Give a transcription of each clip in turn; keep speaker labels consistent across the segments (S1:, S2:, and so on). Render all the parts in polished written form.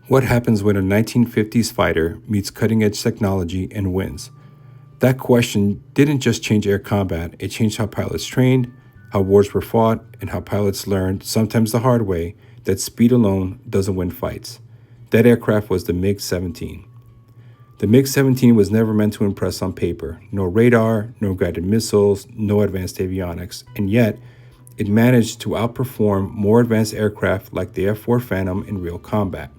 S1: What happens when a 1950s fighter meets cutting-edge technology and wins? That question didn't just change air combat, it changed how pilots trained, how wars were fought, and how pilots learned, sometimes the hard way, that speed alone doesn't win fights. That aircraft was the MiG-17. The MiG-17 was never meant to impress on paper. No radar, no guided missiles, no advanced avionics, and yet it managed to outperform more advanced aircraft like the F-4 Phantom in real combat.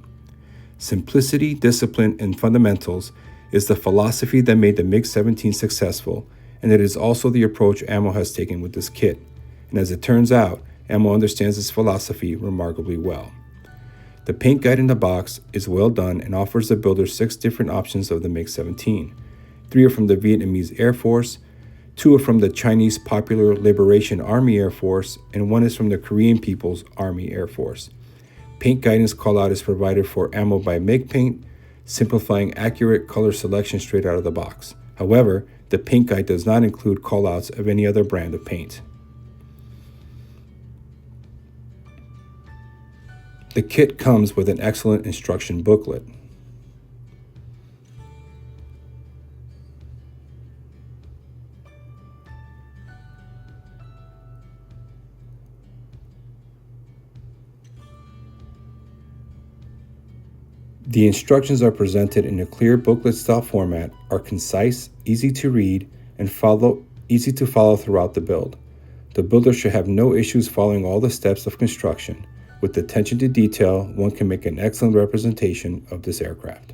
S1: Simplicity, discipline, and fundamentals is the philosophy that made the MiG-17 successful, and it is also the approach AMMO has taken with this kit. And as it turns out, AMMO understands this philosophy remarkably well. The paint guide in the box is well done and offers the builder 6 different options of the MiG-17. 3 are from the Vietnamese Air Force, 2 are from the Chinese Popular Liberation Army Air Force, and 1 is from the Korean People's Army Air Force. Paint guidance callout is provided for AMMO by MiG Paint, simplifying accurate color selection straight out of the box. However, the paint guide does not include callouts of any other brand of paint. The kit comes with an excellent instruction booklet. The instructions are presented in a clear booklet-style format, are concise, easy to read, and easy to follow throughout the build. The builder should have no issues following all the steps of construction. With attention to detail, one can make an excellent representation of this aircraft.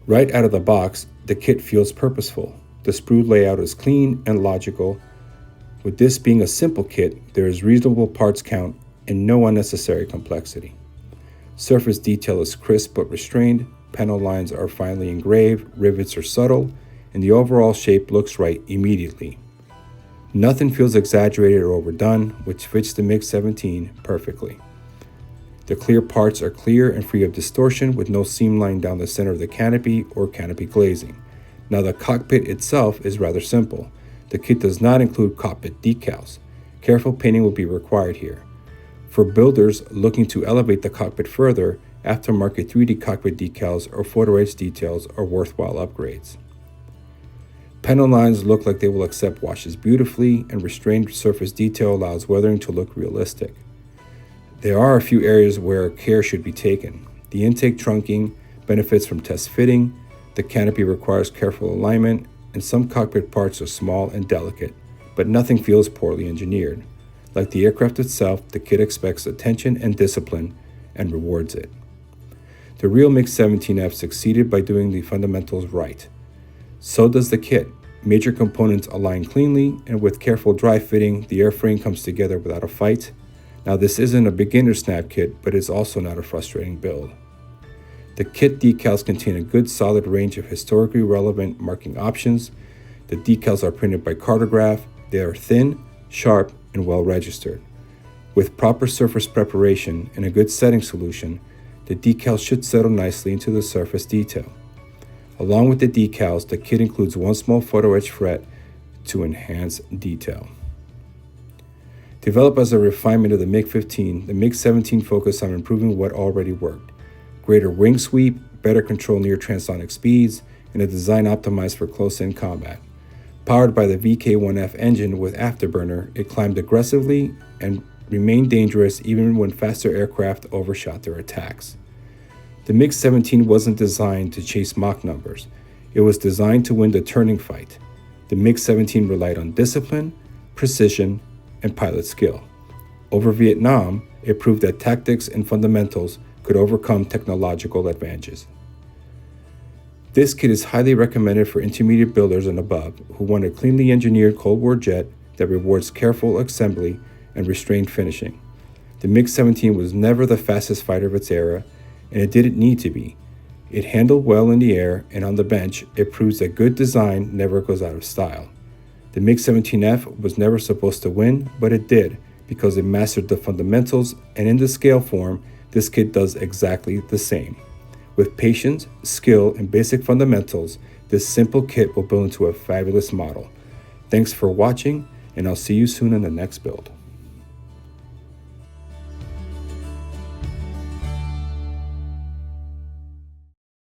S1: Right out of the box, the kit feels purposeful. The sprue layout is clean and logical. With this being a simple kit, there is reasonable parts count and no unnecessary complexity. Surface detail is crisp but restrained, panel lines are finely engraved, rivets are subtle, and the overall shape looks right immediately. Nothing feels exaggerated or overdone, which fits the MiG-17 perfectly. The clear parts are clear and free of distortion with no seam line down the center of the canopy or canopy glazing. Now the cockpit itself is rather simple. The kit does not include cockpit decals. Careful painting will be required here. For builders looking to elevate the cockpit further, aftermarket 3D cockpit decals or photo etch details are worthwhile upgrades. Panel lines look like they will accept washes beautifully, and restrained surface detail allows weathering to look realistic. There are a few areas where care should be taken. The intake trunking benefits from test fitting, the canopy requires careful alignment, and some cockpit parts are small and delicate, but nothing feels poorly engineered. Like the aircraft itself, the kit expects attention and discipline and rewards it. The real MiG-17F succeeded by doing the fundamentals right. So does the kit. Major components align cleanly, and with careful dry fitting, the airframe comes together without a fight. Now this isn't a beginner snap kit, but it's also not a frustrating build. The kit decals contain a good solid range of historically relevant marking options. The decals are printed by Cartograf. They are thin, sharp, and well registered. With proper surface preparation and a good setting solution, the decals should settle nicely into the surface detail. Along with the decals, the kit includes one small photo etch fret to enhance detail. Developed as a refinement of the MiG-15, the MiG-17 focused on improving what already worked. Greater wing sweep, better control near transonic speeds, and a design optimized for close-in combat. Powered by the VK1F engine with afterburner, it climbed aggressively and remained dangerous even when faster aircraft overshot their attacks. The MiG-17 wasn't designed to chase Mach numbers. It was designed to win the turning fight. The MiG-17 relied on discipline, precision, and pilot skill. Over Vietnam, it proved that tactics and fundamentals could overcome technological advantages. This kit is highly recommended for intermediate builders and above who want a cleanly engineered Cold War jet that rewards careful assembly and restrained finishing. The MiG-17 was never the fastest fighter of its era, and it didn't need to be. It handled well in the air, and on the bench, it proves that good design never goes out of style. The MiG-17F was never supposed to win, but it did, because it mastered the fundamentals, and in the scale form, this kit does exactly the same. With patience, skill, and basic fundamentals, this simple kit will build into a fabulous model. Thanks for watching, and I'll see you soon in the next build.